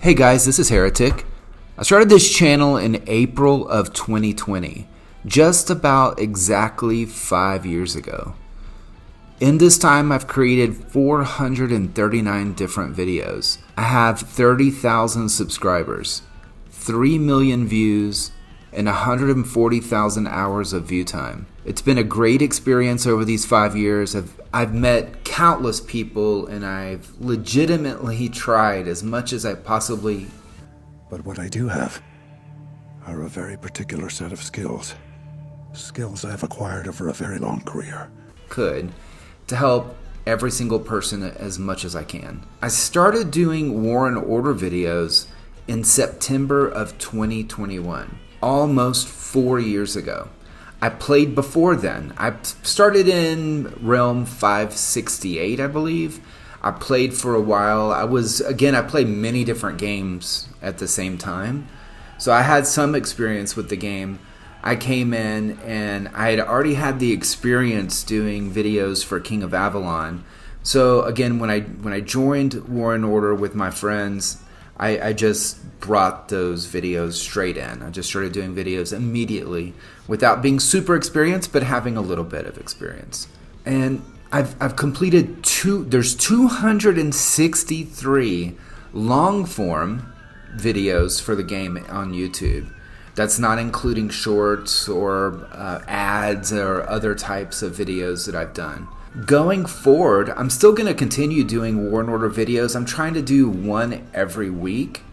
Hey guys, this is Heretic. I started this channel in April of 2020, just about exactly 5 years ago. In this time, I've created 439 different videos. I have 30,000 subscribers, 3 million views, and 140,000 hours of view time. It's been a great experience over these 5 years. I've met countless people, and I've legitimately tried as much as I possibly. But what I do have are a very particular set of skills. Skills I've acquired over a very long career. Could to help every single person as much as I can. I started doing War and Order videos in September of 2021, almost 4 years ago. I played before then. I started in Realm 568, I believe. I played for a while. I played many different games at the same time. So I had some experience with the game. I came in and I had already had the experience doing videos for King of Avalon. So again, when I joined War and Order with my friends, I just brought those videos straight in. I just started doing videos immediately without being super experienced, but having a little bit of experience. And I've completed there's 263 long form videos for the game on YouTube. That's not including shorts or ads or other types of videos that I've done. Going forward, I'm still going to continue doing War and Order videos. I'm trying to do one every week,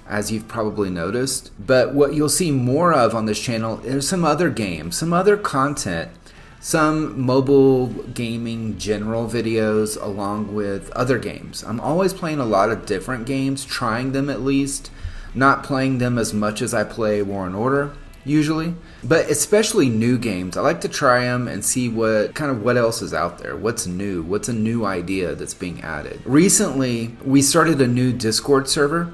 as you've probably noticed. But what you'll see more of on this channel is some other games, some other content, some mobile gaming general videos along with other games. I'm always playing a lot of different games, trying them at least, not playing them as much as I play War and Order usually, but especially new games. I like to try them and see what else is out there. What's new? What's a new idea that's being added? Recently, we started a new Discord server.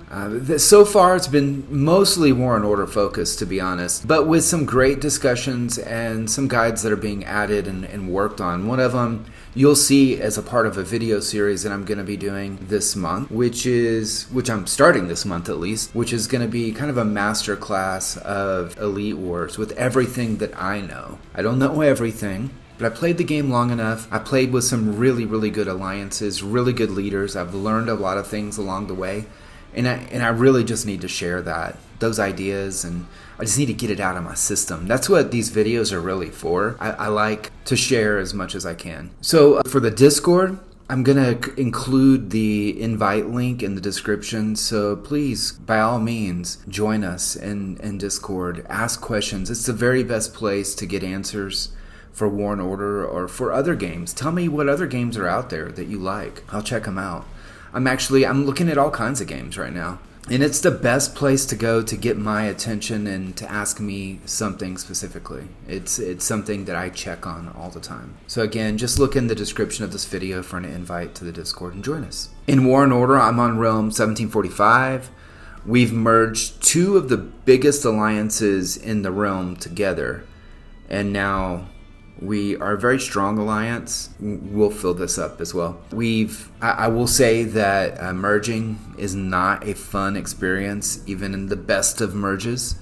So far, it's been mostly War and Order focused, to be honest, but with some great discussions and some guides that are being added and worked on. One of them you'll see as a part of a video series that I'm going to be doing this month, which I'm starting this month at least, which is going to be kind of a master class of Elite Wars with everything that I know. I don't know everything, but I played the game long enough. I played with some really, really good alliances, really good leaders. I've learned a lot of things along the way, and I really just need to share those ideas, and I just need to get it out of my system. That's what these videos are really for. I like to share as much as I can. So for the Discord, I'm going to include the invite link in the description. So please, by all means, join us in Discord. Ask questions. It's the very best place to get answers for War and Order or for other games. Tell me what other games are out there that you like. I'll check them out. I'm looking at all kinds of games right now. And it's the best place to go to get my attention and to ask me something specifically. It's something that I check on all the time. So again, just look in the description of this video for an invite to the Discord and join us. In War and Order, I'm on Realm 1745. We've merged two of the biggest alliances in the realm together. And now we are a very strong alliance. We'll fill this up as well. I will say that merging is not a fun experience, even in the best of merges.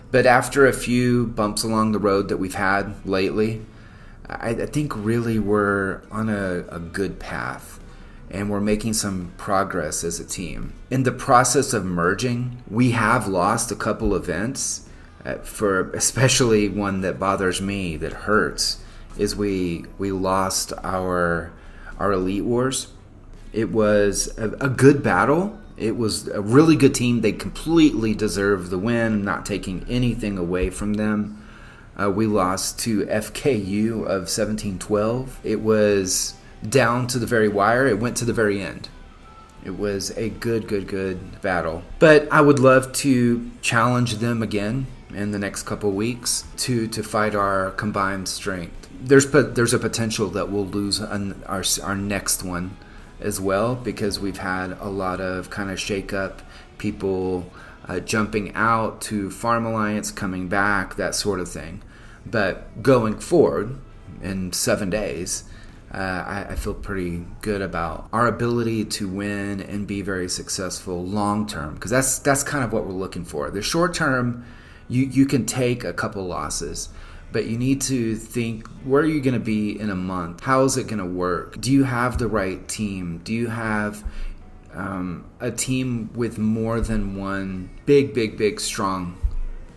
But after a few bumps along the road that we've had lately, I think really we're on a good path. And we're making some progress as a team. In the process of merging, we have lost a couple events. For especially one that bothers me, that hurts, is we lost our Elite Wars. It was a good battle. It was a really good team. They completely deserved the win, not taking anything away from them. We lost to FKU of 1712. It was down to the very wire. It went to the very end. It was a good battle. But I would love to challenge them again in the next couple weeks to fight our combined strength. There's a potential that we'll lose our next one as well, because we've had a lot of kind of shake up, people jumping out to Farm Alliance, coming back, that sort of thing. But going forward in 7 days, I feel pretty good about our ability to win and be very successful long term, because that's kind of what we're looking for. The short term, you can take a couple losses, but you need to think, where are you going to be in a month? How is it going to work? Do you have the right team? Do you have a team with more than one big, strong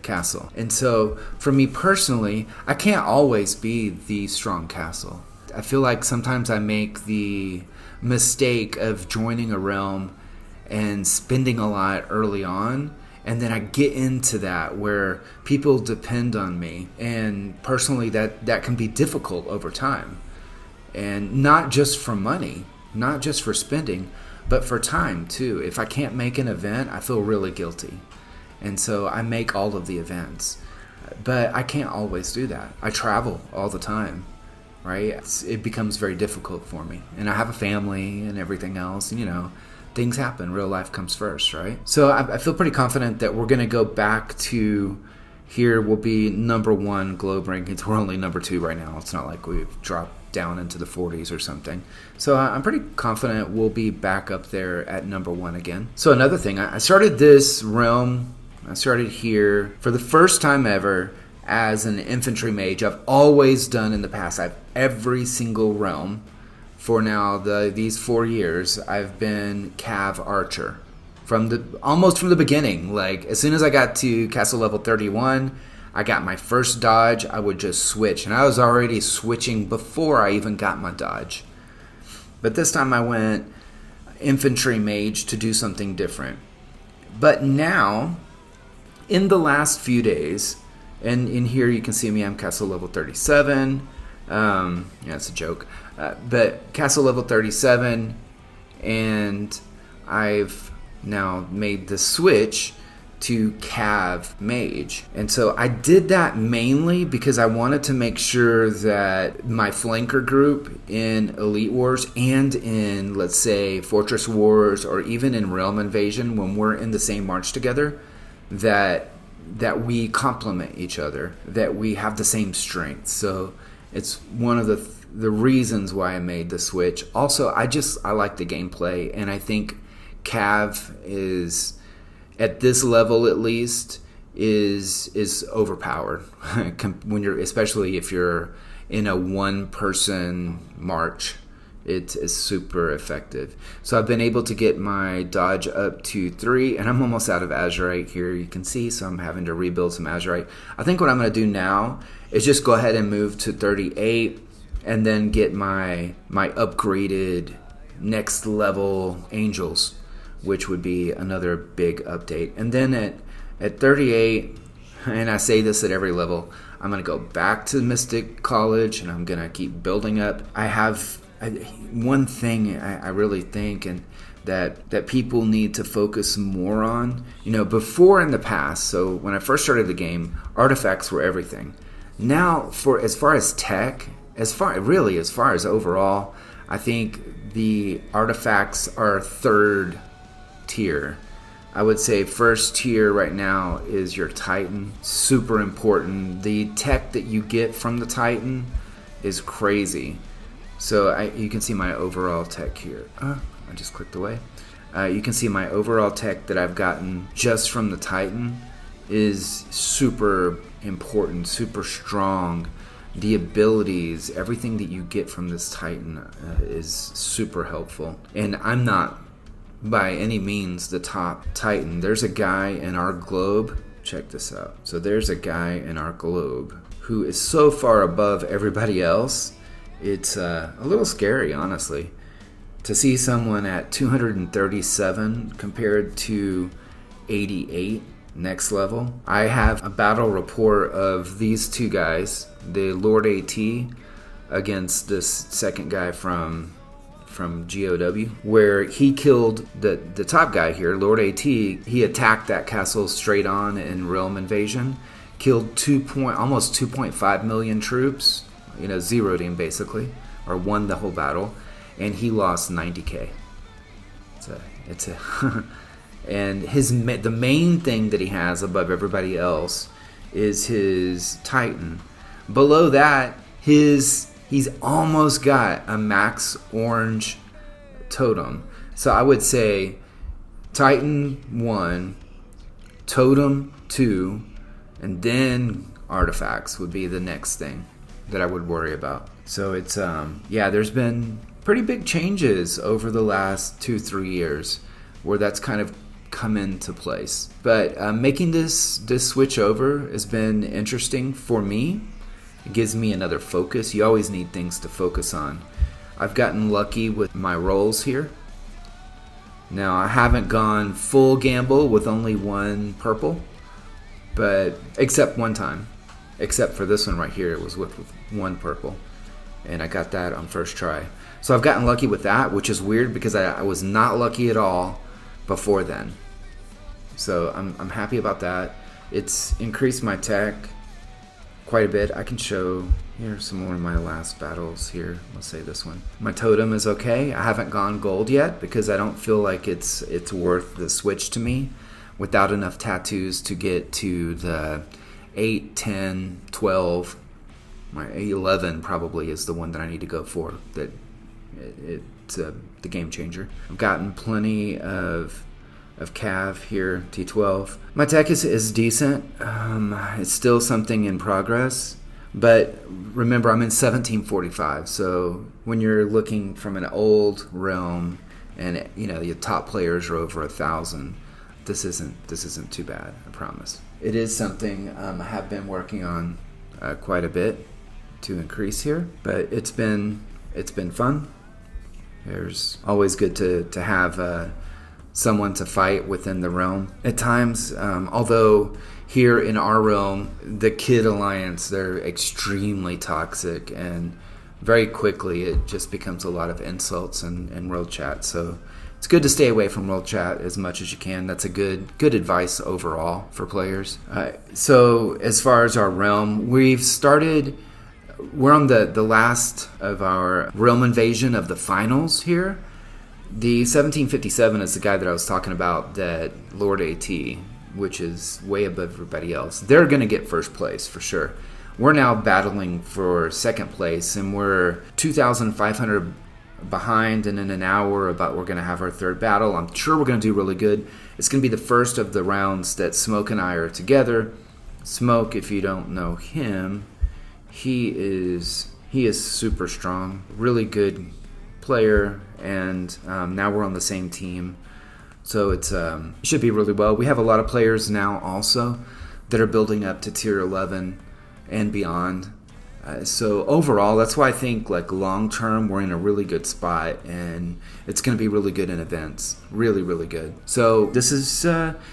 castle? And so for me personally, I can't always be the strong castle. I feel like sometimes I make the mistake of joining a realm and spending a lot early on, and then I get into that where people depend on me, and personally that can be difficult over time, and not just for money, not just for spending, but for time too. If I can't make an event, I feel really guilty, and so I make all of the events, but I can't always do that. I travel all the time, right? It becomes very difficult for me, and I have a family and everything else, and things happen. Real life comes first, right? So I feel pretty confident that we're going to go back to here. We'll be number 1 globe rankings. We're only number 2 right now. It's not like we've dropped down into the 40s or something. So I'm pretty confident we'll be back up there at number 1 again. So another thing, I started this realm. I started here for the first time ever as an infantry mage. I've always done in the past. Every single realm for now these 4 years, I've been Cav Archer almost from the beginning. Like, as soon as I got to castle level 31, I got my first dodge, I would just switch, and I was already switching before I even got my dodge. But this time I went infantry mage to do something different. But now, in the last few days, and in here you can see me, I'm castle level 37. Yeah, it's a joke. But castle level 37, and I've now made the switch to Cav Mage. And so I did that mainly because I wanted to make sure that my flanker group in Elite Wars and in, let's say, Fortress Wars, or even in Realm Invasion, when we're in the same march together, that we complement each other, that we have the same strength. So it's one of the reasons why I made the switch. Also, I like the gameplay, and I think Cav is, at this level at least, is overpowered especially if you're in a one-person march. It is super effective. So I've been able to get my dodge up to 3, and I'm almost out of Azurite here, you can see, so I'm having to rebuild some Azurite. I think what I'm going to do now is just go ahead and move to 38, and then get my upgraded next level angels, which would be another big update. And then at 38, and I say this at every level, I'm going to go back to Mystic College, and I'm going to keep building up. One thing I really think, and that people need to focus more on, before in the past, so when I first started the game, artifacts were everything. Now, as far as tech, as far as overall, I think the artifacts are 3rd tier. I would say 1st tier right now is your Titan. Super important. The tech that you get from the Titan is crazy. So you can see my overall tech here. I just clicked away. You can see my overall tech that I've gotten just from the Titan is super important, super strong. The abilities, everything that you get from this Titan is super helpful. And I'm not by any means the top Titan. There's a guy in our globe. Check this out. So there's a guy in our globe who is so far above everybody else. It's a little scary, honestly, to see someone at 237 compared to 88 next level. I have a battle report of these two guys, the Lord AT against this second guy from GOW, where he killed the top guy here, Lord AT. He attacked that castle straight on in Realm Invasion, killed almost 2.5 million troops, zeroed him basically, or won the whole battle, and he lost 90k. And the main thing that he has above everybody else is his Titan. Below that, his He's almost got a max orange totem. So I would say Titan 1, Totem 2, and then artifacts would be the next thing that I would worry about. So it's there's been pretty big changes over the last 2-3 years where that's kind of come into place. But making this switch over has been interesting for me. It gives me another focus. You always need things to focus on. I've gotten lucky with my rolls here. Now, I haven't gone full gamble with only one purple, but except one time. Except for this one right here, it was with one purple. And I got that on first try. So I've gotten lucky with that, which is weird because I was not lucky at all before then. So I'm happy about that. It's increased my tech quite a bit. I can show here some more of my last battles here. Let's say this one. My totem is okay. I haven't gone gold yet because I don't feel like it's worth the switch to me without enough tattoos to get to the 8, 10, 12. My 11 probably is the one that I need to go for. That it's the game changer. I've gotten plenty of Cav here, T12. My tech is decent. It's still something in progress. But remember, I'm in 1745. So when you're looking from an old realm and your top players are over 1,000, this isn't too bad, I promise. It is something I have been working on quite a bit to increase here. But it's been fun. There's always good to have someone to fight within the realm at times, although here in our realm, the Kid Alliance, they're extremely toxic, and very quickly it just becomes a lot of insults and world chat. So it's good to stay away from world chat as much as you can. That's a good advice overall for players. So as far as our realm, we're on the last of our realm invasion of the finals here. The 1757 is the guy that I was talking about, that Lord AT, which is way above everybody else. They're going to get first place for sure. We're now battling for second place, and we're 2,500 behind, and in an hour we're going to have our third battle. I'm sure we're going to do really good. It's going to be the first of the rounds that Smoke and I are together. Smoke, if you don't know him, he is super strong, really good player, and now we're on the same team, so it should be really well. We have a lot of players now also that are building up to tier 11 and beyond, so overall that's why I think like long term we're in a really good spot, and it's going to be really good in events, really good. So this is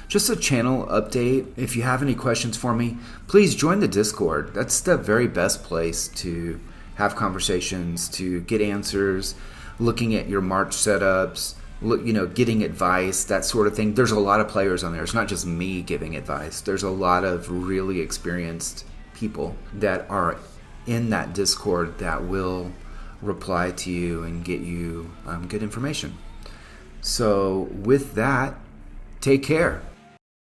just a channel update. If you have any questions for me, please join the Discord. That's the very best place to have conversations, to get answers, looking at your March setups, getting advice, that sort of thing. There's a lot of players on there. It's not just me giving advice. There's a lot of really experienced people that are in that Discord that will reply to you and get you good information. So with that, take care.